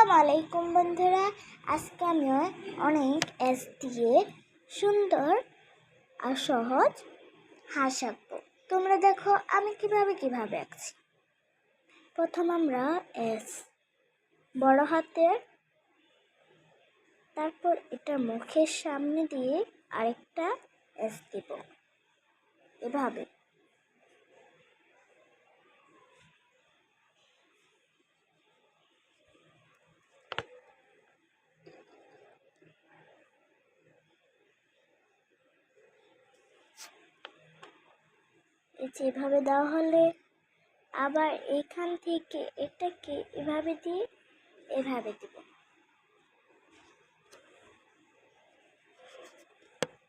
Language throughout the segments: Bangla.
আসসালামু আলাইকুম বন্ধুরা, আজকে আমি অনেক এস দিয়ে সুন্দর আর সহজ হাঁস আঁকবো। তোমরা দেখো আমি কিভাবে আঁকছি। প্রথম আমরা এস বড় হাতের, তারপর এটা মুখের সামনে দিয়ে আরেকটা এস দিব এভাবে। এভাবে দেওয়া হলে আবার এখান থেকে এটাকে এভাবে দিয়ে এভাবে দিব।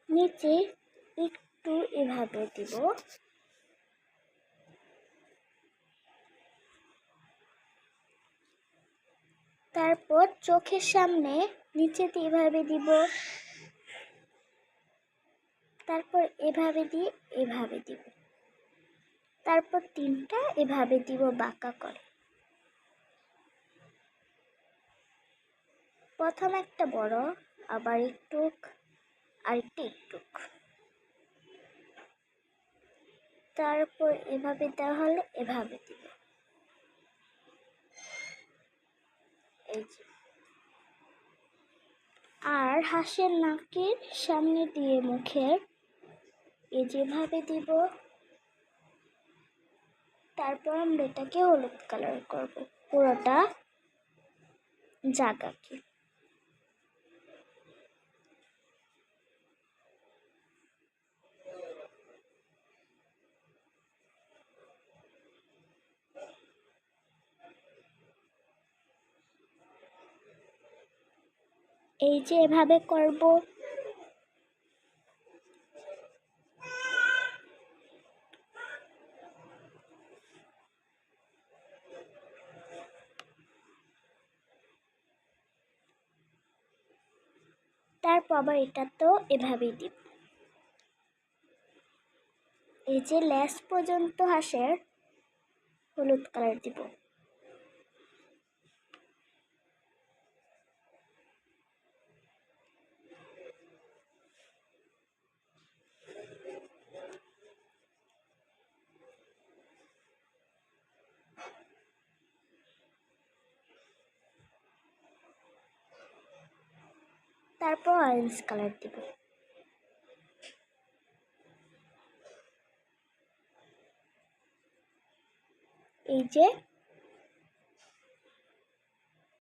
নিচে একটু এভাবে দিব। তারপর চোখের সামনে নিচে দিয়ে এভাবে দিব, তারপর এভাবে দিয়ে এভাবে দিব, তারপর তিনটা এভাবে দিব বাঁকা করে। প্রথম একটা বড়, আবার একটু আরেকটা একটু, তারপর এভাবে দেওয়া হলে এভাবে দিব। এই যে, আর হাঁসের নাকের সামনে দিয়ে মুখের যেভাবে দিব। তারপর আমরা এটাকে হলুদ কালার করব পুরোটা জায়গাকে। এই যে এভাবে করব। তারপর আবার এটা তো এভাবেই দিব। এই যে লেজ পর্যন্ত হাঁসের হলুদ কালার দিব। তারপর অরেঞ্জ কালার দিব। এই যে